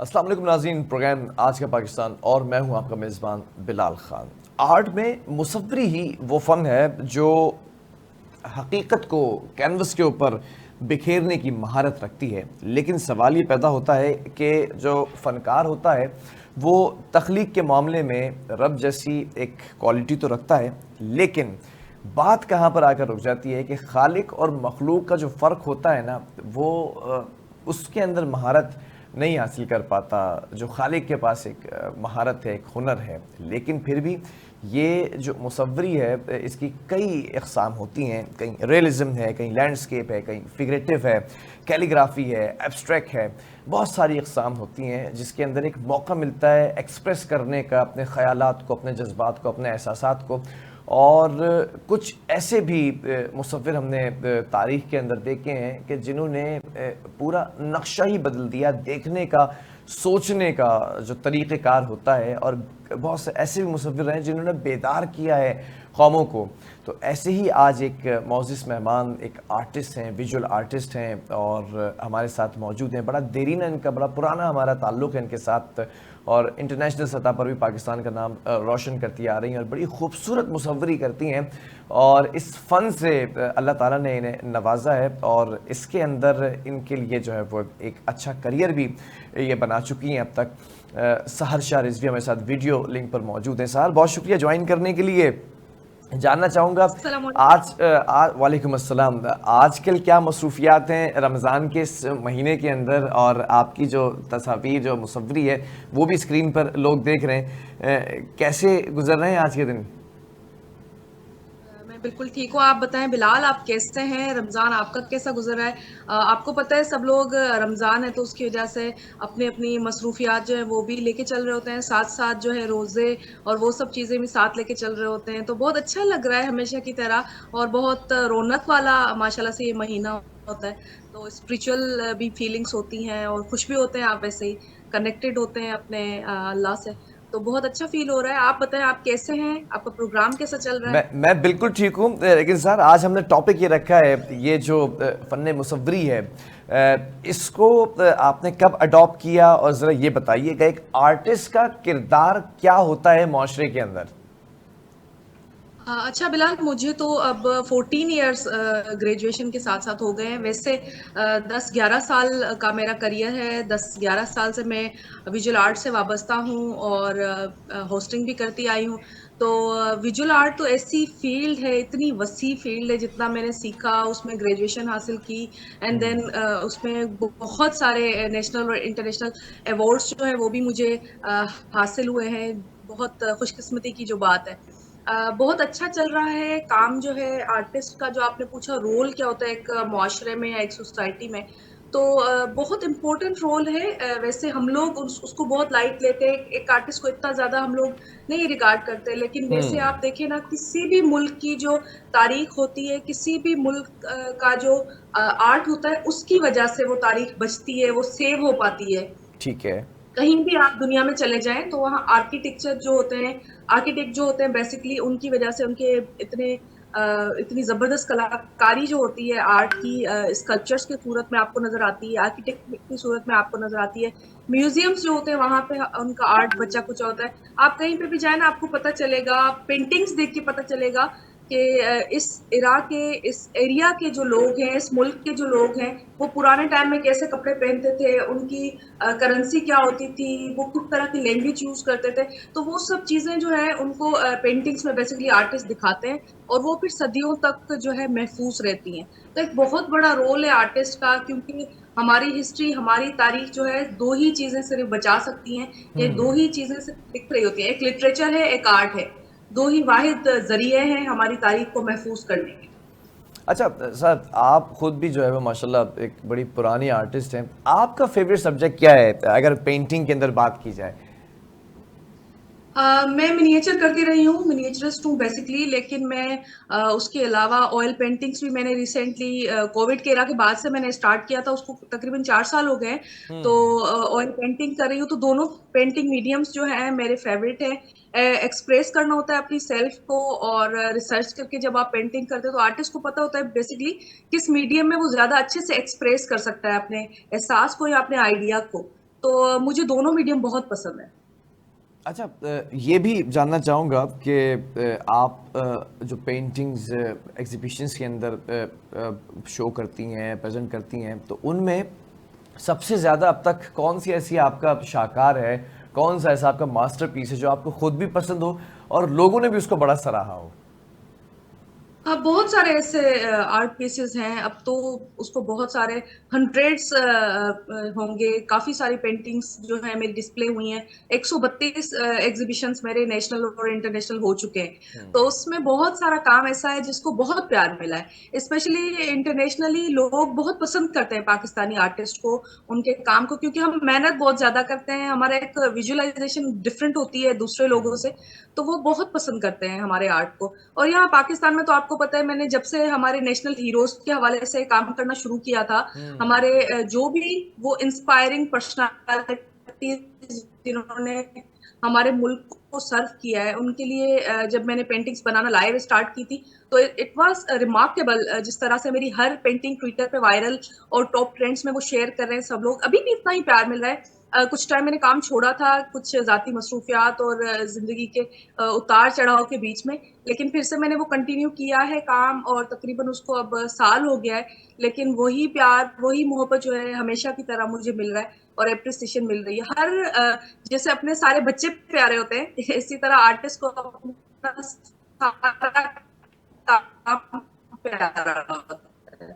अस्सलाम वालेकुम नाज़रीन, प्रोग्राम आज का पाकिस्तान और मैं हूं आपका मेज़बान बिलाल ख़ान। आर्ट में मुसव्वरी ही वो फ़न है जो हकीकत को कैनवस के ऊपर बिखेरने की महारत रखती है। लेकिन सवाल ये पैदा होता है कि जो फ़नकार होता है वो तख्लीक के मामले में रब जैसी एक क्वालिटी तो रखता है, लेकिन बात कहाँ पर आकर रुक जाती है कि खालिक और मखलूक का जो फ़र्क होता है ना, वो उसके अंदर महारत नहीं हासिल कर पाता। जो खालिक के पास एक महारत है, एक हुनर है, लेकिन फिर भी ये जो मुसव्वरी है इसकी कई इक़साम होती हैं। कहीं रियलिज़्म है, कहीं लैंडस्केप है, कहीं फिगरेटिव है, कैलीग्राफी है, एब्स्ट्रैक्ट है। बहुत सारी इक़साम होती हैं जिसके अंदर एक मौका मिलता है एक्सप्रेस करने का अपने ख़यालात को, अपने जज्बात को, अपने एहसासात को। और कुछ ऐसे भी मुसव्विर हमने तारीख़ के अंदर देखे हैं कि जिन्होंने पूरा नक्शा ही बदल दिया देखने का, सोचने का जो तरीक़ेकार होता है। और बहुत से ऐसे भी मुसव्विर हैं जिन्होंने बेदार किया है कौमों को। तो ऐसे ही आज एक मोअज़्ज़िज़ मेहमान, एक आर्टिस्ट हैं, विजुअल आर्टिस्ट हैं और हमारे साथ मौजूद हैं। बड़ा देरीन इनका, बड़ा पुराना हमारा ताल्लुक़ है इनके साथ और इंटरनेशनल सतह पर भी पाकिस्तान का नाम रोशन करती आ रही हैं और बड़ी खूबसूरत मुसव्वरी करती हैं। और इस फ़न से अल्लाह ताला ने इन्हें नवाजा है और इसके अंदर इनके लिए जो है वो एक अच्छा करियर भी ये बना चुकी हैं अब तक। सहर शाह रिजवी हमारे साथ वीडियो लिंक पर मौजूद हैं। सहर, बहुत शुक्रिया ज्वाइन करने के लिए। जानना चाहूँगा वालेकुम अस्सलाम, आजकल क्या मसरूफियात हैं रमज़ान के इस महीने के अंदर, और आपकी जो तस्वीर, जो मुसव्वरी है वो भी स्क्रीन पर लोग देख रहे हैं। कैसे गुजर रहे हैं आज के दिन? मैं बिल्कुल ठीक हूँ। आप बताएं बिलाल, आप कैसे हैं? रमज़ान आपका कैसा गुजर रहा है? आपको पता है सब लोग रमज़ान है तो उसकी वजह से अपनी अपनी मसरूफियात जो है वो भी लेके चल रहे होते हैं, साथ साथ जो है रोज़े और वो सब चीज़ें भी साथ लेके चल रहे होते हैं। तो बहुत अच्छा लग रहा है हमेशा की तरह, और बहुत रौनक वाला माशाल्लाह से ये महीना होता है। तो स्पिरिचुअल भी फीलिंग्स होती हैं और खुश भी होते हैं, आप वैसे ही कनेक्टेड होते हैं अपने अल्लाह से। तो बहुत अच्छा फील हो रहा है। आप बताएं, आप कैसे हैं? आपका प्रोग्राम कैसा चल रहा है? मैं बिल्कुल ठीक हूँ, लेकिन सर आज हमने टॉपिक ये रखा है, ये जो फ़न मुसव्वरी है, इसको आपने कब अडॉप्ट किया? और ज़रा ये बताइएगा एक आर्टिस्ट का किरदार क्या होता है माशरे के अंदर? अच्छा बिलाल, मुझे तो अब 14 इयर्स ग्रेजुएशन के साथ साथ हो गए हैं। वैसे 10-11 साल का मेरा करियर है। 10-11 साल से मैं विजुअल आर्ट से वाबस्ता हूँ और होस्टिंग भी करती आई हूँ। तो विजुअल आर्ट तो ऐसी फील्ड है, इतनी वसी फील्ड है, जितना मैंने सीखा उसमें ग्रेजुएशन हासिल की एंड देन उसमें बहुत सारे नेशनल और इंटरनेशनल अवार्ड्स जो है वो भी मुझे हासिल हुए हैं। बहुत खुशकिस्मती की जो बात है। बहुत अच्छा चल रहा है काम जो है आर्टिस्ट का। जो आपने पूछा रोल क्या होता है एक मुआशरे में या एक सोसाइटी में, तो बहुत इम्पोर्टेंट रोल है। वैसे हम लोग उसको बहुत लाइट लेते हैं, एक आर्टिस्ट को इतना ज्यादा हम लोग नहीं रिगार्ड करते, लेकिन वैसे आप देखें ना, किसी भी मुल्क की जो तारीख होती है, किसी भी मुल्क का जो आर्ट होता है, उसकी वजह से वो तारीख बचती है, वो सेव हो पाती है। ठीक है। कहीं भी आप दुनिया में चले जाएं तो वहाँ आर्किटेक्चर जो होते हैं, आर्किटेक्ट जो होते हैं, बेसिकली उनकी वजह से उनके इतनी जबरदस्त कलाकारी जो होती है आर्ट की, स्कल्पचर्स की सूरत में आपको नजर आती है, आर्किटेक्ट की सूरत में आपको नजर आती है। म्यूजियम्स जो होते हैं वहां पे उनका आर्ट बचा कुछ होता है। आप कहीं पे भी जाए ना, आपको पता चलेगा, पेंटिंग्स देख के पता चलेगा कि इस इराक के, इस एरिया के जो लोग हैं, इस मुल्क के जो लोग हैं, वो पुराने टाइम में कैसे कपड़े पहनते थे, उनकी करेंसी क्या होती थी, वो किस तरह की लैंग्वेज यूज करते थे। तो वो सब चीजें जो है उनको पेंटिंग्स में बेसिकली आर्टिस्ट दिखाते हैं, और वो फिर सदियों तक जो है महफूज रहती हैं। तो एक बहुत बड़ा रोल है आर्टिस्ट का, क्योंकि हमारी हिस्ट्री, हमारी तारीख जो है, दो ही चीजें सिर्फ बचा सकती हैं। ये दो ही चीजें सिर्फ दिख रही होती हैं, एक लिटरेचर है, एक आर्ट है। दो ही वाहिद जरिए हैं हमारी तारीख को महफूज करने के। अच्छा सर, आप खुद भी जो है वो माशाल्लाह एक बड़ी पुरानी आर्टिस्ट हैं। आपका फेवरेट सब्जेक्ट क्या है अगर पेंटिंग के अंदर बात की जाए? मैं मिनिएचर करती रही हूँ, मिनिएचरिस्ट हूँ बेसिकली, लेकिन मैं उसके अलावा ऑयल पेंटिंग्स भी मैंने रिसेंटली कोविड के एरा के बाद से मैंने स्टार्ट किया था, उसको तकरीबन 4 साल हो गए। तो ऑयल पेंटिंग कर रही हूँ। तो दोनों पेंटिंग मीडियम्स जो हैं मेरे फेवरेट हैं। एक्सप्रेस करना होता है अपनी सेल्फ को, और रिसर्च करके जब आप पेंटिंग करते हो तो आर्टिस्ट को पता होता है बेसिकली किस मीडियम में वो ज्यादा अच्छे से एक्सप्रेस कर सकता है अपने एहसास को या अपने आइडिया को। तो मुझे दोनों मीडियम बहुत पसंद है। अच्छा, ये भी जानना चाहूँगा कि आप जो पेंटिंग्स एग्जीबिशंस के अंदर शो करती हैं, प्रेजेंट करती हैं, तो उनमें सबसे ज़्यादा अब तक कौन सी ऐसी आपका शाहकार है, कौन सा ऐसा आपका मास्टरपीस है जो आपको खुद भी पसंद हो और लोगों ने भी उसको बड़ा सराहा हो? हाँ, बहुत सारे ऐसे आर्ट पीसेस हैं। अब तो उसको बहुत सारे हंड्रेड्स होंगे। काफी सारी पेंटिंग्स जो है मेरी डिस्प्ले हुई हैं। 132 एग्जीबिशंस मेरे नेशनल और इंटरनेशनल हो चुके हैं। तो उसमें बहुत सारा काम ऐसा है जिसको बहुत प्यार मिला है। स्पेशली इंटरनेशनली लोग बहुत पसंद करते हैं पाकिस्तानी आर्टिस्ट को, उनके काम को, क्योंकि हम मेहनत बहुत ज्यादा करते हैं। हमारा एक विजुअलाइजेशन डिफरेंट होती है दूसरे लोगों से, तो वो बहुत पसंद करते हैं हमारे आर्ट को। और यहाँ पाकिस्तान में तो आपको पता है, मैंने जब से हमारे नेशनल हीरोज के हवाले से काम करना शुरू किया था, हमारे जो भी वो इंस्पायरिंग पर्सनालिटी जिन्होंने हमारे मुल्क को सर्व किया है, उनके लिए जब मैंने पेंटिंग्स बनाना लाइव स्टार्ट की थी, तो इट वाज रिमार्केबल। जिस तरह से मेरी हर पेंटिंग ट्विटर पे वायरल और टॉप ट्रेंड्स में वो शेयर कर रहे हैं सब लोग, अभी भी इतना ही प्यार मिल रहा है। कुछ टाइम मैंने काम छोड़ा था, कुछ जाती मसरूफियात और जिंदगी के उतार चढ़ाव के बीच में, लेकिन फिर से मैंने वो कंटिन्यू किया है काम, और तकरीबन उसको अब साल हो गया है। लेकिन वही प्यार, वही मोहब्बत जो है हमेशा की तरह मुझे मिल रहा है, और एप्रिसिएशन मिल रही है। जैसे अपने सारे बच्चे प्यारे होते हैं, इसी तरह आर्टिस्ट को अपना सारा काम प्यारा होता है।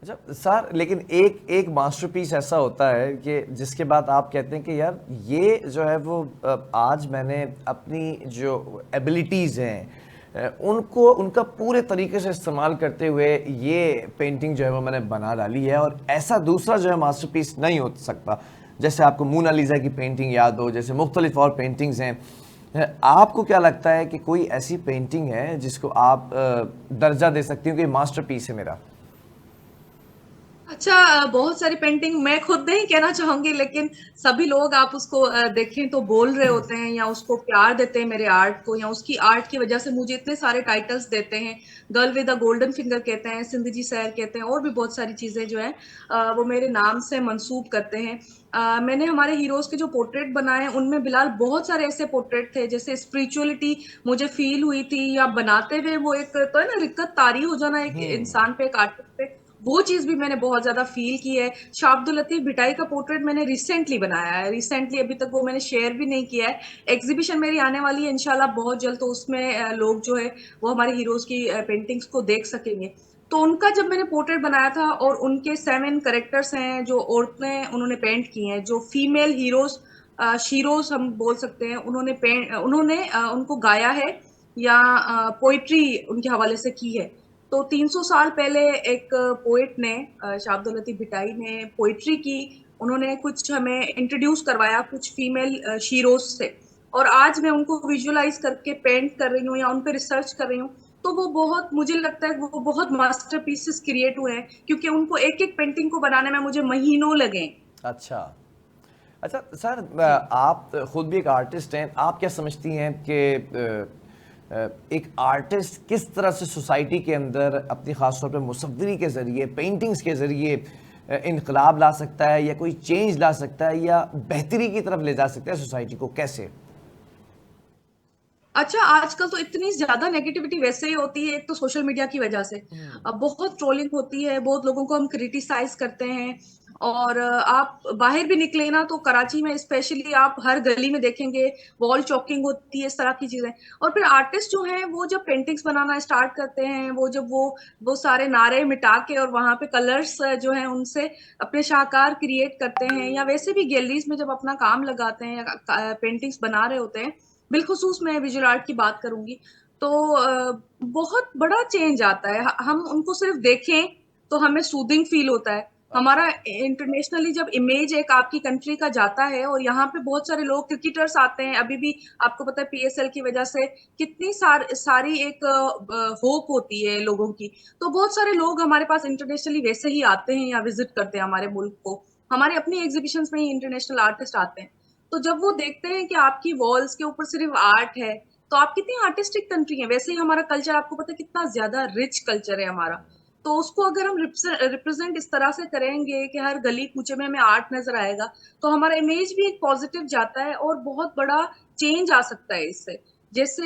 अच्छा सर, लेकिन एक एक मास्टरपीस ऐसा होता है कि जिसके बाद आप कहते हैं कि यार ये जो है वो आज मैंने अपनी जो एबिलिटीज़ हैं उनको उनका पूरे तरीके से इस्तेमाल करते हुए ये पेंटिंग जो है वो मैंने बना डाली है, और ऐसा दूसरा जो है मास्टरपीस नहीं हो सकता। जैसे आपको मोनालिसा की पेंटिंग याद हो, जैसे मुख्तलिफ और पेंटिंग्स हैं। आपको क्या लगता है कि कोई ऐसी पेंटिंग है जिसको आप दर्जा दे सकती हो कि मास्टरपीस है मेरा? अच्छा, बहुत सारी पेंटिंग मैं खुद नहीं कहना चाहूंगी, लेकिन सभी लोग आप उसको देखें तो बोल रहे होते हैं, या उसको प्यार देते हैं मेरे आर्ट को, या उसकी आर्ट की वजह से मुझे इतने सारे टाइटल्स देते हैं। Girl with a golden finger कहते हैं, सिंधजी सैर कहते हैं, और भी बहुत सारी चीजें जो है वो मेरे नाम से मंसूब करते हैं। मैंने हमारे हीरोज के जो पोर्ट्रेट बनाए हैं, उनमें बिलाल बहुत सारे ऐसे पोर्ट्रेट थे जैसे स्पिरिचुअलिटी मुझे फील हुई थी, या बनाते हुए वो एक तो है ना रिक्कत तारी हो जाना एक इंसान पे, एक आर्टिस्ट पे, वो चीज भी मैंने बहुत ज्यादा फील की है। शाह अब्दुल लतीफ भिटाई का पोर्ट्रेट मैंने रिसेंटली बनाया है, रिसेंटली, अभी तक वो मैंने शेयर भी नहीं किया है। एग्जीबिशन मेरी आने वाली है इंशाल्लाह बहुत जल्द, तो उसमें लोग जो है वो हमारे हीरोज की पेंटिंग्स को देख सकेंगे। तो उनका जब मैंने पोर्ट्रेट बनाया था, और उनके 7 कैरेक्टर्स हैं जो औरतें उन्होंने पेंट की हैं, जो फीमेल हीरोज, शीरोज हम बोल सकते हैं, उन्होंने उनको गाया है, या पोइट्री उनके हवाले से की है। तो 300 साल पहले एक पोएट ने, शाह अब्दुल लतीफ भिटाई ने पोइट्री की। उन्होंने कुछ हमें इंट्रोड्यूस करवाया कुछ फीमेल शीरोज से, और आज मैं उनको विजुअलाइज करके पेंट कर रही हूँ या उन पे रिसर्च कर रही हूँ। तो वो बहुत, मुझे लगता है वो बहुत मास्टरपीसेस क्रिएट हुए हैं, क्योंकि उनको एक एक पेंटिंग को बनाने में मुझे महीनों लगे। अच्छा। अच्छा सर, जी। आप खुद भी एक आर्टिस्ट हैं, आप क्या समझती हैं कि एक आर्टिस्ट किस तरह से सोसाइटी के अंदर अपनी ख़ास तौर पे मुसव्वरी के ज़रिए, पेंटिंग्स के ज़रिए इनकलाब ला सकता है, या कोई चेंज ला सकता है, या बेहतरी की तरफ ले जा सकता है सोसाइटी को? कैसे? अच्छा, आजकल तो इतनी ज्यादा नेगेटिविटी वैसे ही होती है, एक तो सोशल मीडिया की वजह से। अब बहुत ट्रोलिंग होती है, बहुत लोगों को हम क्रिटिसाइज करते हैं। और आप बाहर भी निकले ना, तो कराची में स्पेशली आप हर गली में देखेंगे वॉल चॉकिंग होती है, इस तरह की चीजें। और फिर आर्टिस्ट जो हैं वो जब पेंटिंग्स बनाना स्टार्ट करते हैं, वो जब वो सारे नारे मिटा के और वहां पे कलर्स जो हैं उनसे अपने शाहकार क्रिएट करते हैं, या वैसे भी गैलरीज में जब अपना काम लगाते हैं या पेंटिंग्स बना रहे होते हैं, बिलखुसूस मैं विजुअल आर्ट की बात करूंगी, तो बहुत बड़ा चेंज आता है। हम उनको सिर्फ देखें तो हमें सूदिंग फील होता है। हमारा अच्छा। इंटरनेशनली जब इमेज एक आपकी कंट्री का जाता है, और यहाँ पे बहुत सारे लोग क्रिकेटर्स आते हैं अभी भी, आपको पता है पीएसएल की वजह से कितनी सारी एक होप होती है लोगों की। तो बहुत सारे लोग हमारे पास इंटरनेशनली वैसे ही आते हैं या विजिट करते हैं हमारे मुल्क को। हमारे अपनी एग्जीबिशंस में ही इंटरनेशनल आर्टिस्ट आते हैं। तो जब वो देखते हैं कि आपकी वॉल्स के ऊपर सिर्फ आर्ट है, तो आप कितनी आर्टिस्टिक कंट्री है। वैसे ही हमारा कल्चर, आपको पता है कितना ज्यादा रिच कल्चर है हमारा। तो उसको अगर हम रिप्रेजेंट इस तरह से करेंगे कि हर गली कूचे में हमें आर्ट नजर आएगा, तो हमारा इमेज भी एक पॉजिटिव जाता है और बहुत बड़ा चेंज आ सकता है इससे। जैसे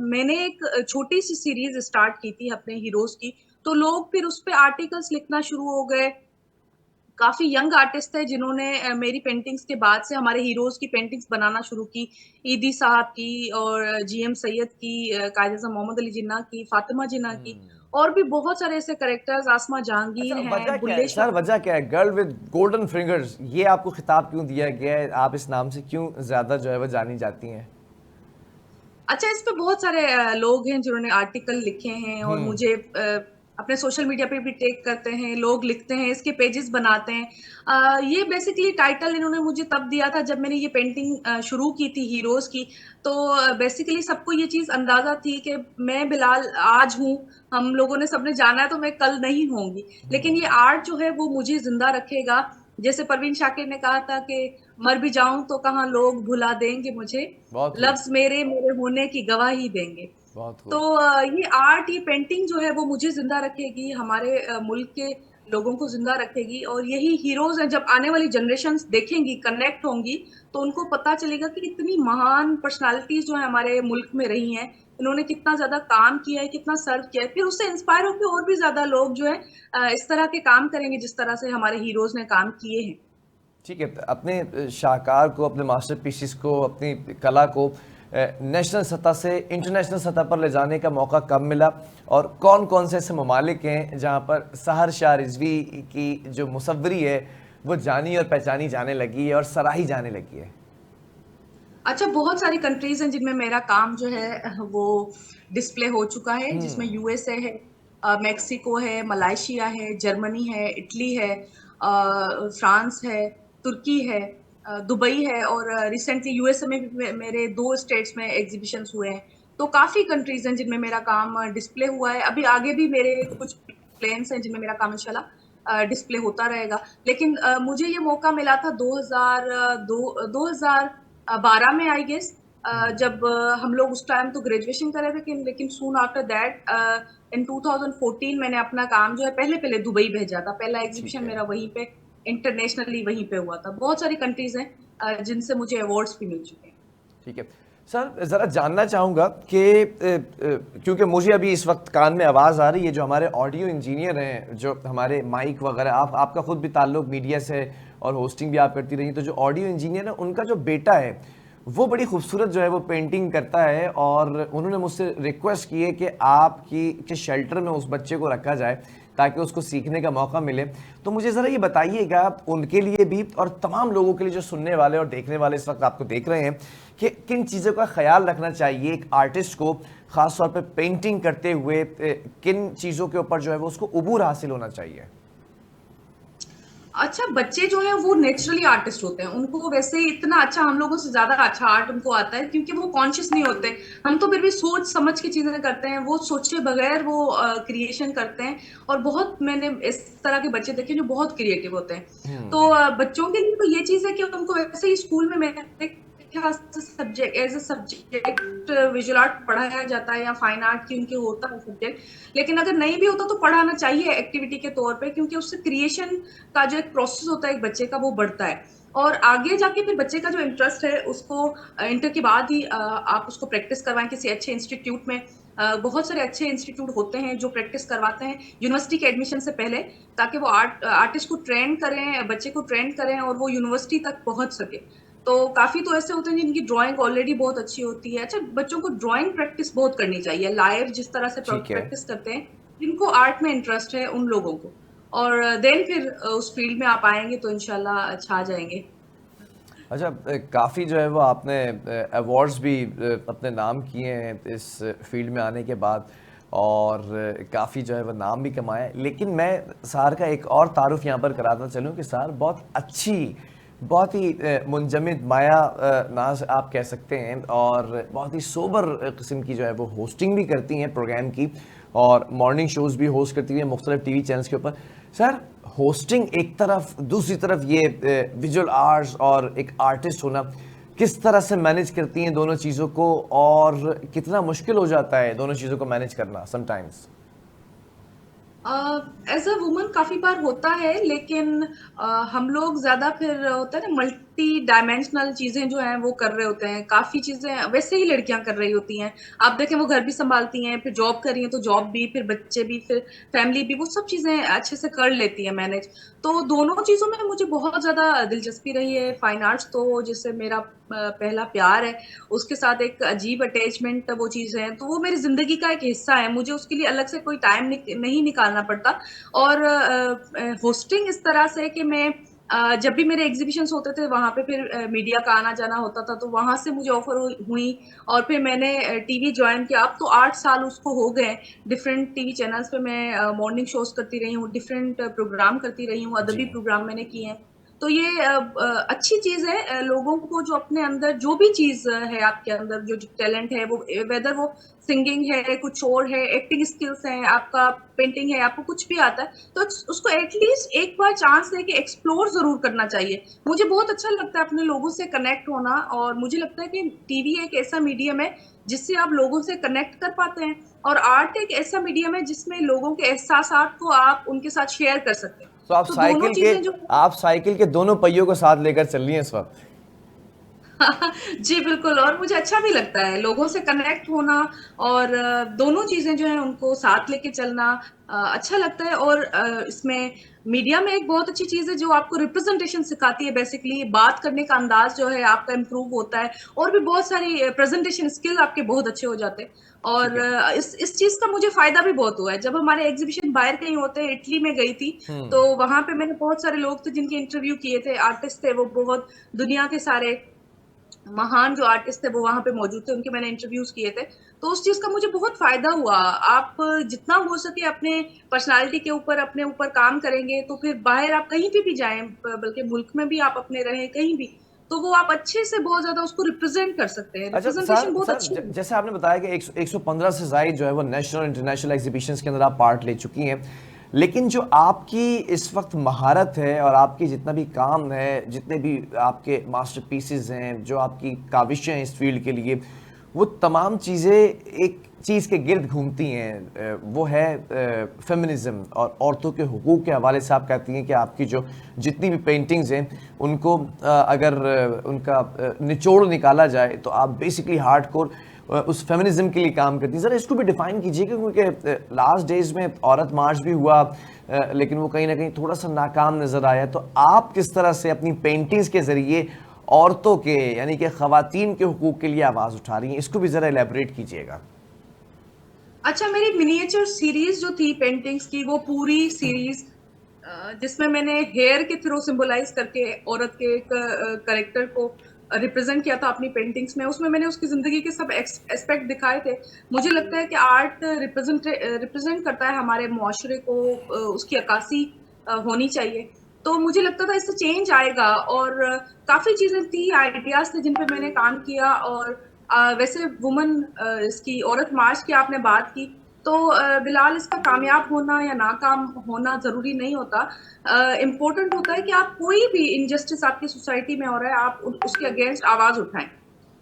मैंने एक छोटी सी सीरीज स्टार्ट की थी अपने हीरोज की, तो लोग फिर उस पे आर्टिकल्स लिखना शुरू हो गए। काफी यंग आर्टिस्ट थे जिन्होंने मेरी पेंटिंग्स के बाद से हमारे हीरोज की पेंटिंग्स बनाना शुरू की। ईदी साहब की और जीएम सैयद की, कायद अज़म मोहम्मद अली जिन्ना की, फातिमा जिन्ना की, और भी बहुत सारे ऐसे कैरेक्टर्स, आसमा अच्छा, जहांगीर वजह हैं, क्या है बुल्ले सर, शाह। वजह क्या है गर्ल विद गोल्डन फिंगर्स, ये आपको खिताब क्यों दिया गया है? आप इस नाम से क्यों ज्यादा जो है वो जानी जाती हैं? अच्छा, इस पे बहुत सारे लोग हैं जिन्होंने आर्टिकल लिखे हैं और मुझे अपने सोशल मीडिया पे भी टैग करते हैं, लोग लिखते हैं, इसके पेजेस बनाते हैं। ये बेसिकली टाइटल इन्होंने मुझे तब दिया था जब मैंने ये पेंटिंग शुरू की थी हीरोज की। तो बेसिकली सबको ये चीज अंदाजा थी कि मैं बिलाल आज हूँ, हम लोगों ने सबने जाना है तो मैं कल नहीं होंगी, लेकिन ये आर्ट जो है वो मुझे जिंदा रखेगा। जैसे परवीन शाकिर ने कहा था कि मर भी जाऊं तो कहाँ लोग भुला देंगे मुझे, बहुत खूब। लफ्ज मेरे मेरे होने की गवाही देंगे। बहुत तो खूब। ये आर्ट, ये पेंटिंग जो है वो मुझे जिंदा रखेगी, हमारे मुल्क के लोगों को जिंदा रखेगी, और यही हीरोज हैं। जब आने वाली जनरेशन्स देखेंगी, कनेक्ट होंगी, तो उनको पता चलेगा कि इतनी महान पर्सनालिटीज जो है हमारे मुल्क में रही हैं, इन्होंने कितना ज्यादा काम किया है, कितना सर्व किया है। फिर उससे इंस्पायर होकर और भी ज्यादा लोग जो है इस तरह के काम करेंगे जिस तरह से हमारे हीरोज ने काम किए हैं। ठीक है, अपने शाहकार को, अपने मास्टरपीसेस को, अपनी कला को नेशनल सतह से इंटरनेशनल सतह पर ले जाने का मौका कब मिला, और कौन कौन से ऐसे ममालिक हैं जहां पर सहर शाह रिजवी की जो मुसव्वरी है वो जानी और पहचानी जाने लगी है और सराही जाने लगी है? अच्छा, बहुत सारी कंट्रीज हैं जिनमें मेरा काम जो है वो डिस्प्ले हो चुका है, जिसमें यूएसए है, मेक्सिको है, मलाइशिया है, जर्मनी है, इटली है, फ्रांस है, तुर्की है, दुबई है, और रिसेंटली यूएसए में भी मेरे 2 स्टेट्स में एग्जीबिशंस हुए हैं। तो काफी कंट्रीज हैं जिनमें मेरा काम डिस्प्ले हुआ है। अभी आगे भी मेरे कुछ प्लेन्स हैं जिनमें मेरा काम इंशाल्लाह डिस्प्ले होता रहेगा। लेकिन मुझे ये मौका मिला था 2012 में, आई गेस, जब हम लोग उस टाइम तो ग्रेजुएशन कर रहे थे, लेकिन सून आफ्टर दैट इन 2014 मैंने अपना काम जो है पहले पहले दुबई भेजा था। पहला ठीक एग्जीबिशन है। मेरा वहीं पे इंटरनेशनली वहीं पे हुआ था। बहुत सारी कंट्रीज हैं जिनसे मुझे अवार्ड्स भी मिल चुके हैं। ठीक है सर, ज़रा जानना चाहूँगा कि क्योंकि मुझे अभी इस वक्त कान में आवाज़ आ रही है, जो हमारे ऑडियो इंजीनियर हैं, जो हमारे माइक वगैरह, आपका खुद भी ताल्लुक मीडिया से और होस्टिंग भी आप करती रही, तो जो ऑडियो इंजीनियर है उनका जो बेटा है वो बड़ी खूबसूरत जो है वो पेंटिंग करता है, और उन्होंने मुझसे रिक्वेस्ट की है कि आपकी के शेल्टर में उस बच्चे को रखा जाए ताकि उसको सीखने का मौका मिले। तो मुझे ज़रा ये बताइएगा उनके लिए भी और तमाम लोगों के लिए जो सुनने वाले और देखने वाले इस वक्त आपको देख रहे हैं, कि किन चीज़ों का ख्याल रखना चाहिए एक आर्टिस्ट को, ख़ास तौर पे पेंटिंग करते हुए, किन चीज़ों के ऊपर जो है वो उसको उबूर हासिल होना चाहिए? अच्छा, बच्चे जो हैं वो नेचुरली आर्टिस्ट होते हैं, उनको वैसे ही इतना अच्छा, हम लोगों से ज्यादा अच्छा आर्ट उनको आता है, क्योंकि वो कॉन्शियस नहीं होते। हम तो फिर भी सोच समझ के चीजें करते हैं, वो सोचे बगैर वो क्रिएशन करते हैं। और बहुत मैंने इस तरह के बच्चे देखे जो बहुत क्रिएटिव होते हैं। तो बच्चों के लिए तो ये चीज है कि उनको वैसे ही स्कूल में मेरे subject, as a subject visual art पढ़ाया जाता है, या फाइन आर्ट की उनके होता है सब्जेक्ट। लेकिन अगर नहीं भी होता तो पढ़ाना चाहिए एक्टिविटी के तौर पे, क्योंकि उससे क्रिएशन का जो एक प्रोसेस होता है एक बच्चे का, वो बढ़ता है। और आगे जाके फिर बच्चे का जो इंटरेस्ट है उसको इंटर के बाद ही आप उसको प्रैक्टिस करवाएं किसी अच्छे इंस्टीट्यूट में। बहुत सारे अच्छे इंस्टीट्यूट होते हैं जो प्रैक्टिस करवाते हैं यूनिवर्सिटी के एडमिशन से पहले, ताकि वो आर्टिस्ट को ट्रेन करें, बच्चे को ट्रेन करें, और वो यूनिवर्सिटी तक पहुंच सके। तो काफी तो ऐसे होते हैं जिनकी ड्राइंग ऑलरेडी बहुत अच्छी होती है। अच्छा, बच्चों को ड्राइंग प्रैक्टिस बहुत करनी चाहिए लाइव, जिस तरह से ठीक है। प्रैक्टिस करते हैं जिनको आर्ट में इंटरेस्ट है उन लोगों को। और देन फिर उस फील्ड में आप आएंगे तो इंशाल्लाह छा जाएंगे। अच्छा, काफ़ी जो है वो आपने अवार्ड्स भी अपने नाम किए हैं इस फील्ड में आने के बाद, और काफ़ी जो है वो नाम भी कमाया है। लेकिन मैं सार का एक और तारुफ यहाँ पर कराता चलूँ कि सार बहुत अच्छी, बहुत ही मुंजमद माया नाज आप कह सकते हैं, और बहुत ही सोबर किस्म की जो है वो होस्टिंग भी करती हैं प्रोग्राम की, और मॉर्निंग शोज़ भी होस्ट करती हैं मुख्तलिफ टीवी चैनल्स के ऊपर। सर, होस्टिंग एक तरफ, दूसरी तरफ ये विजुअल आर्ट्स और एक आर्टिस्ट होना, किस तरह से मैनेज करती हैं दोनों चीज़ों को, और कितना मुश्किल हो जाता है दोनों चीज़ों को मैनेज करना समटाइम्स? एज अ वुमन काफी बार होता है, लेकिन हम लोग ज्यादा फिर होता है ना, मल्टी डायमेंशनल चीजें जो हैं वो कर रहे होते हैं। काफी चीजें वैसे ही लड़कियां कर रही होती हैं। आप देखें, वो घर भी संभालती हैं, फिर जॉब कर रही हैं तो जॉब भी, फिर बच्चे भी, फिर फैमिली भी, वो सब चीजें अच्छे से कर लेती हैं मैनेज। तो दोनों चीजों में मुझे बहुत ज्यादा दिलचस्पी रही है। फाइन आर्ट्स तो जैसे मेरा पहला प्यार है, उसके साथ एक अजीब अटैचमेंट वो चीज है, तो वो मेरी जिंदगी का एक हिस्सा है। मुझे उसके लिए अलग से कोई टाइम नहीं निकालना पड़ता। और होस्टिंग इस तरह से कि मैं जब भी मेरे एग्जीबिशंस होते थे वहां पे फिर मीडिया का आना जाना होता था, तो वहां से मुझे ऑफर हुई। और फिर मैंने टीवी ज्वाइन किया। अब तो 8 साल उसको हो गए। डिफरेंट टीवी चैनल्स पे मैं मॉर्निंग शोज करती रही हूँ, डिफरेंट प्रोग्राम करती रही हूँ, जी। अदबी प्रोग्राम मैंने किए हैं। तो ये अच्छी चीज है। लोगों को जो अपने अंदर जो भी चीज है, आपके अंदर जो टैलेंट है, वो वेदर वो सिंगिंग है, कुछ और है, एक्टिंग स्किल्स है, आपका पेंटिंग है, आपको कुछ भी आता है, तो उसको एटलीस्ट एक बार चांस दे के एक्सप्लोर जरूर करना चाहिए। मुझे बहुत अच्छा लगता है अपने लोगों से कनेक्ट होना, और मुझे लगता है कि टीवी एक ऐसा मीडियम है जिससे आप लोगों से कनेक्ट कर पाते हैं, और आर्ट एक ऐसा मीडियम है जिसमें लोगों के एहसासात को आप उनके साथ शेयर कर सकते हैं। तो आप तो दोनों साइकिल के चीजें जो आप साइकिल के दोनों पहियों को साथ लेकर चल रही हैं इस वक्त। जी बिल्कुल। और मुझे अच्छा भी लगता है लोगों से कनेक्ट होना, और दोनों चीजें जो है उनको साथ लेके चलना अच्छा लगता है। और इसमें मीडिया में एक बहुत अच्छी चीज है जो आपको रिप्रेजेंटेशन सिखाती है। बेसिकली बात करने का अंदाज जो है आपका इम्प्रूव होता है, और भी बहुत सारी प्रेजेंटेशन स्किल आपके बहुत अच्छे हो जाते हैं। ठीक और है। इस चीज का मुझे फायदा भी बहुत हुआ है। जब हमारे एग्जीबिशन बाहर कहीं होते हैं, इटली में गई थी, तो वहां पे मैंने बहुत सारे लोग थे जिनके इंटरव्यू किए थे, आर्टिस्ट थे वो, बहुत दुनिया के सारे महान जो आर्टिस्ट थे वो वहां पे मौजूद थे, उनके मैंने इंटरव्यूज किए थे। तो उस चीज का मुझे बहुत फायदा हुआ। आप जितना हो सके अपने पर्सनालिटी के ऊपर, अपने ऊपर काम करेंगे, तो फिर बाहर आप कहीं भी जाएं, बल्कि मुल्क में भी आप अपने रहें कहीं भी, तो वो आप अच्छे से बहुत ज्यादा उसको रिप्रेजेंट कर सकते हैं। अच्छा रिप्रेजेंटेशन सर, बहुत अच्छी है। जैसे आपने बताया कि 115 से ज़ायद जो है वो नेशनल और इंटरनेशनल एग्जीबिशंस के अंदर आप पार्ट ले चुकी हैं, लेकिन जो आपकी इस वक्त महारत है और आपकी जितना भी काम है, जितने भी आपके मास्टर पीसेस हैं, जो आपकी काविशें हैं इस फील्ड के लिए, वो तमाम चीज़ें एक चीज़ के गिर्द घूमती हैं, वो है फेमिनिज़म और औरतों के हुकूक के हवाले से। आप कहती हैं कि आपकी जो जितनी भी पेंटिंग्स हैं उनको अगर उनका निचोड़ निकाला जाए तो आप बेसिकली हार्डकोर उस फेमिनिज्म के लिए काम करती हैं। ज़रा इसको भी डिफाइन कीजिएगा, क्योंकि लास्ट डेज में औरत मार्च भी हुआ, लेकिन वो कहीं ना कहीं थोड़ा सा नाकाम नज़र आया। तो आप किस तरह से अपनी पेंटिंग्स के ज़रिए औरतों के, यानी कि ख़वातीन के हुकूक के लिए आवाज़ उठा रही हैं, इसको भी ज़रा एलेबरेट कीजिएगा। अच्छा, मेरी मिनिएचर सीरीज जो थी पेंटिंग्स की, वो पूरी सीरीज जिसमें मैंने हेयर के थ्रू सिंबलाइज करके औरत के एक करेक्टर को रिप्रेजेंट किया था अपनी पेंटिंग्स में, उसमें मैंने उसकी जिंदगी के सब एस्पेक्ट दिखाए थे। मुझे लगता है कि आर्ट रिप्रेजेंट करता है हमारे मुआशरे को, उसकी अक्कासी होनी चाहिए। तो मुझे लगता था इससे चेंज आएगा, और काफी चीजें थी, आइडियाज थे जिन पे मैंने काम किया। और वैसे वुमन, इसकी औरत मार्च की आपने बात की, तो बिलाल, इसका कामयाब होना या नाकाम होना जरूरी नहीं होता। इम्पोर्टेंट होता है कि आप कोई भी इनजस्टिस आपकी सोसाइटी में हो रहा है, आप उसके अगेंस्ट आवाज उठाएं।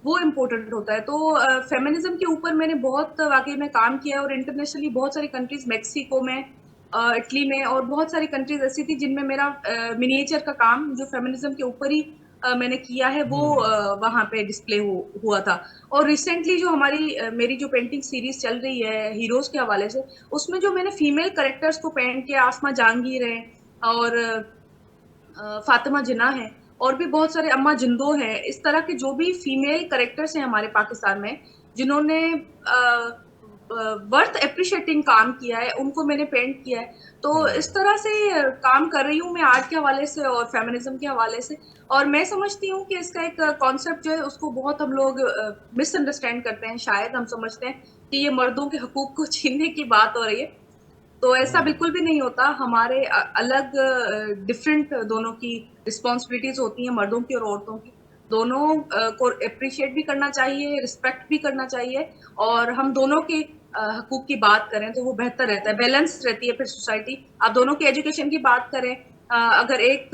वो इम्पोर्टेंट होता है। तो फेमिनिज्म के ऊपर मैंने बहुत वाकई में काम किया, और इंटरनेशनली बहुत सारी कंट्रीज, मेक्सिको में, इटली में, और बहुत सारी कंट्रीज ऐसी थी जिनमें मेरा मिनिएचर का काम जो फेमिनिज्म के ऊपर ही मैंने किया है, वो वहां पे डिस्प्ले हुआ था। और रिसेंटली जो हमारी मेरी जो पेंटिंग सीरीज चल रही है हीरोज के हवाले से, उसमें जो मैंने फीमेल कैरेक्टर्स को पेंट किया, आसमा जहांगीर है, और फातिमा जिन्ना है, और भी बहुत सारे, अम्मा जिंदो है, इस तरह के जो भी फीमेल कैरेक्टर्स हैं हमारे पाकिस्तान में जिन्होंने वर्थ अप्रिशिएटिंग काम किया है, उनको मैंने पेंट किया है। तो इस तरह से काम कर रही हूँ मैं आर्ट के हवाले से और फेमिनिज्म के हवाले से। और मैं समझती हूँ कि इसका एक कॉन्सेप्ट जो है उसको बहुत हम लोग मिसअंडरस्टैंड करते हैं। शायद हम समझते हैं कि ये मर्दों के हकूक को छीनने की बात हो रही है, तो ऐसा बिल्कुल भी नहीं होता। हमारे अलग डिफरेंट दोनों की रिस्पॉन्सिबिलिटीज होती हैं, मर्दों की और औरतों की। दोनों को अप्रिशिएट भी करना चाहिए, रिस्पेक्ट भी करना चाहिए, और हम दोनों के हकूक की बात करें तो वो बेहतर रहता है, बैलेंस रहती है फिर सोसाइटी। आप दोनों की एजुकेशन की बात करें, अगर एक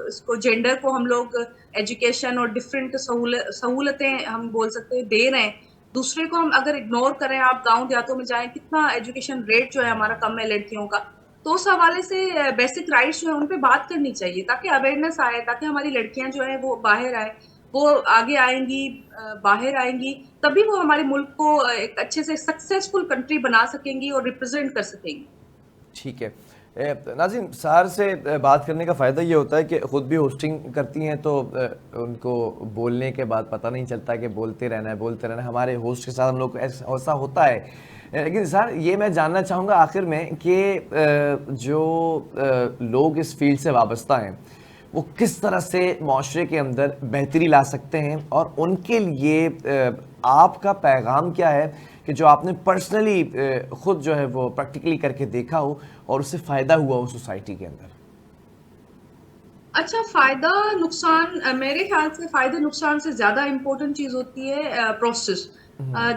इसको जेंडर को हम लोग एजुकेशन और डिफरेंट सहूलतें हम बोल सकते हैं दे रहे हैं, दूसरे को हम अगर इग्नोर करें, आप गाँव देहातों में जाएँ, कितना एजुकेशन रेट जो है हमारा कम है लड़कियों का। तो उस हवाले से बेसिक राइट्स जो है उन पे बात करनी चाहिए ताकि अवेयरनेस आए, ताकि हमारी लड़कियाँ जो हैं वो बाहर आएँ, वो आगे आएँगी, बाहर आएँगी, तभी वो हमारे मुल्क को एक अच्छे से सक्सेसफुल कंट्री बना सकेंगी और रिप्रेज़ेंट कर सकेंगी। ठीक है। नाज़रीन, सार से बात करने का फ़ायदा ये होता है कि ख़ुद भी होस्टिंग करती हैं, तो उनको बोलने के बाद पता नहीं चलता कि बोलते रहना है, बोलते रहना है। हमारे होस्ट के साथ हम लोग को ऐसा होता है। लेकिन सर, ये मैं जानना चाहूँगा आखिर में कि जो लोग इस फील्ड से वाबस्ता हैं, वो किस तरह से माशरे के अंदर बेहतरी ला सकते हैं, और उनके लिए आपका पैगाम क्या है कि जो आपने पर्सनली खुद जो है वो प्रैक्टिकली करके देखा हो और उससे फ़ायदा हुआ हो सोसाइटी के अंदर? अच्छा, फ़ायदा नुकसान, मेरे ख़्याल से फ़ायदे नुकसान से ज़्यादा इम्पोर्टेंट चीज़ होती है प्रोसेस।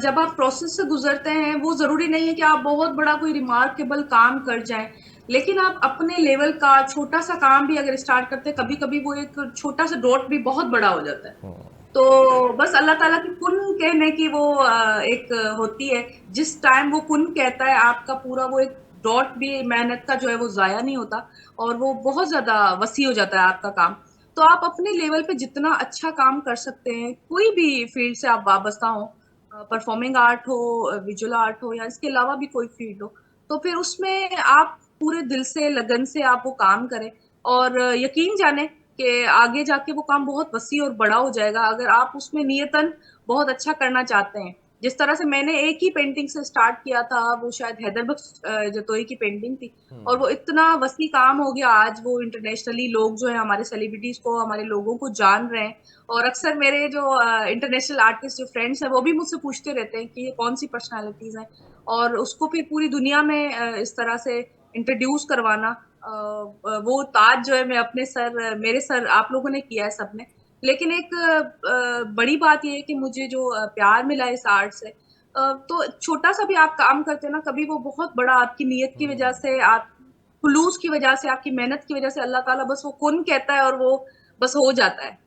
जब आप प्रोसेस से गुज़रते हैं, वो ज़रूरी नहीं है कि आप बहुत बड़ा कोई रिमार्केबल काम कर जाएँ, लेकिन आप अपने लेवल का छोटा-सा काम भी अगर स्टार्ट करते हैं, कभी-कभी वो एक छोटा-सा डॉट भी बहुत बड़ा हो जाता है। तो बस अल्लाह ताला की कुन कहने की वो एक होती है, जिस टाइम वो कुन कहता है, आपका पूरा वो एक डॉट भी मेहनत का जो है वो ज़ाया नहीं होता और वो बहुत ज़्यादा वसी हो जाता है आपका काम। तो आप अपने लेवल पे जितना अच्छा काम कर सकते हैं, कोई भी फील्ड से आप वाबस्ता हों, परफॉर्मिंग आर्ट हो, विजुअल आर्ट हो या इसके अलावा भी कोई फील्ड हो, तो फिर उसमें आप पूरे दिल से, लगन से आप वो काम करें और यकीन जानें कि आगे जाके वो काम बहुत वसी और बड़ा हो जाएगा अगर आप उसमें नियतन बहुत अच्छा करना चाहते हैं। जिस तरह से मैंने एक ही पेंटिंग से स्टार्ट किया था, वो शायद हैदर बख्श जतोई की पेंटिंग थी और वो इतना वसी काम हो गया, आज वो इंटरनेशनली लोग जो हैं हमारे सेलिब्रिटीज़ को, हमारे लोगों को जान रहे हैं और अक्सर मेरे जो इंटरनेशनल आर्टिस्ट जो फ्रेंड्स हैं, वो भी मुझसे पूछते रहते हैं कि ये कौन-सी पर्सनैलिटीज़ हैं और उसको फिर पूरी दुनिया में इस तरह से इंट्रोड्यूस करवाना, वो ताज जो है मैं अपने सर, मेरे सर आप लोगों ने किया है सबने। लेकिन एक बड़ी बात ये है कि मुझे जो प्यार मिला इस आर्ट से, तो छोटा-सा भी आप काम करते हैं ना, कभी वो बहुत बड़ा आपकी नीयत की वजह से, आप खुलूस की वजह से, आपकी मेहनत की वजह से अल्लाह ताला बस वो कुन कहता है और वो बस हो जाता है।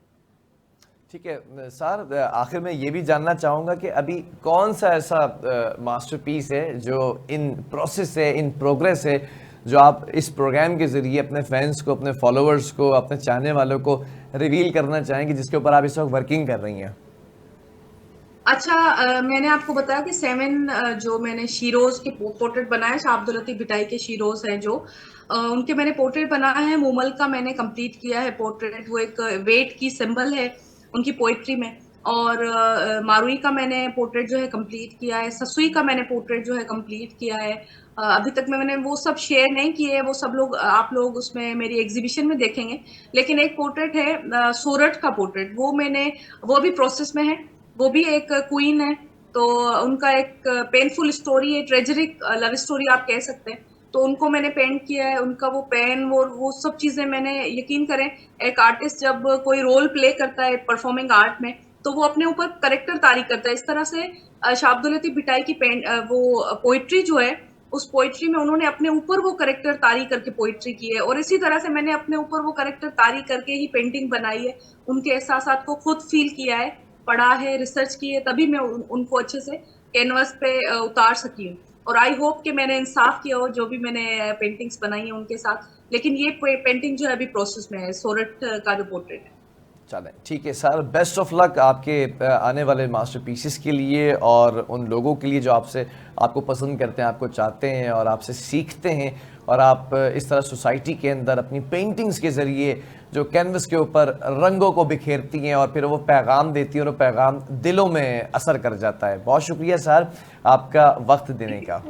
ठीक है। सर, आखिर में ये भी जानना चाहूँगा कि अभी कौन सा ऐसा मास्टरपीस है जो इन प्रोसेस है, इन प्रोग्रेस है, जो आप इस प्रोग्राम के ज़रिए अपने फैंस को, अपने फॉलोअर्स को, अपने चाहने वालों को रिवील करना चाहेंगे, जिसके ऊपर आप इस वक्त वर्किंग कर रही हैं? अच्छा, मैंने आपको बताया कि 7 जो मैंने शीरोज़ के पोर्ट्रेट बनाए, शाह अब्दुल लतीफ़ भिटाई के शीरोज़ हैं जो, उनके मैंने पोर्ट्रेट बनाए हैं। मूमल का मैंने कंप्लीट किया है पोर्ट्रेट, वो एक वेट की सिंबल है उनकी पोएट्री में। और मारुई का मैंने पोर्ट्रेट जो है कंप्लीट किया है। ससुई का मैंने पोर्ट्रेट जो है कंप्लीट किया है। अभी तक मैंने वो सब शेयर नहीं किए, वो सब लोग, आप लोग उसमें मेरी एग्ज़िबिशन में देखेंगे। लेकिन एक पोर्ट्रेट है सोरठ का पोर्ट्रेट, वो अभी प्रोसेस में है। वो भी एक क्वीन है, तो उनका एक पेनफुल स्टोरी है, ट्रेजेरिक लव स्टोरी आप कह सकते हैं। तो उनको मैंने पेंट किया है, उनका वो पेन, वो सब चीज़ें मैंने, यकीन करें, एक आर्टिस्ट जब कोई रोल प्ले करता है परफॉर्मिंग आर्ट में, तो वो अपने ऊपर कैरेक्टर तारी करता है। इस तरह से शाह अब्दुल लतीफ़ भिटाई की वो पोएट्री जो है, उस पोएट्री में उन्होंने अपने ऊपर वो कैरेक्टर तारी करके पोएट्री की है और इसी तरह से मैंने अपने ऊपर वो कैरेक्टर तारी करके ही पेंटिंग बनाई है। उनके एहसासात को खुद फ़ील किया है, पढ़ा है, रिसर्च की है, तभी मैं उनको अच्छे से कैनवास पे उतार सकी हूँ। और आई होप कि मैंने इंसाफ किया हो जो भी मैंने पेंटिंग्स बनाई हैं उनके साथ। लेकिन ये पेंटिंग जो है अभी प्रोसेस में है, सोरठ का जो पोर्ट्रेट है। चलें, ठीक है सर, बेस्ट ऑफ लक आपके आने वाले मास्टरपीसेस के लिए और उन लोगों के लिए जो आपको पसंद करते हैं, आपको चाहते हैं और आपसे सीखते हैं, और आप इस तरह सोसाइटी के अंदर अपनी पेंटिंग्स के ज़रिए जो कैनवस के ऊपर रंगों को बिखेरती हैं और फिर वो पैगाम देती हैं और वो पैगाम दिलों में असर कर जाता है। बहुत शुक्रिया सर आपका वक्त देने का।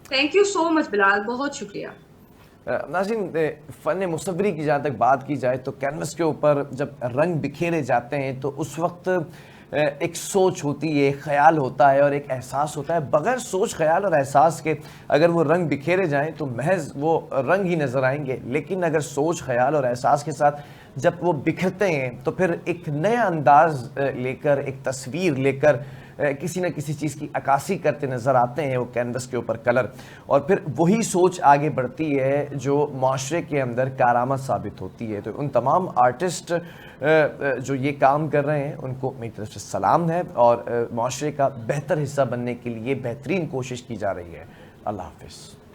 Thank you so much Bilal, बहुत शुक्रिया। नाज़रीन, फ़न मुसव्वरी की जहाँ तक बात की जाए तो कैनवस के ऊपर जब रंग बिखेरे जाते हैं तो उस वक्त एक सोच होती है, एक ख्याल होता है और एक एहसास होता है। बग़ैर सोच, ख्याल और एहसास के अगर वो रंग बिखेरे जाएं तो महज वो रंग ही नज़र आएंगे, लेकिन अगर सोच, ख्याल और एहसास के साथ जब वो बिखरते हैं तो फिर एक नया अंदाज़ लेकर, एक तस्वीर लेकर किसी न किसी चीज़ की अक्कासी करते नज़र आते हैं वो कैनवस के ऊपर कलर, और फिर वही सोच आगे बढ़ती है जो माशरे के अंदर कारामद साबित होती है। तो उन तमाम आर्टिस्ट जो ये काम कर रहे हैं उनको मेरी तरफ से सलाम है, और माशरे का बेहतर हिस्सा बनने के लिए बेहतरीन कोशिश की जा रही है। अल्लाह हाफिज़।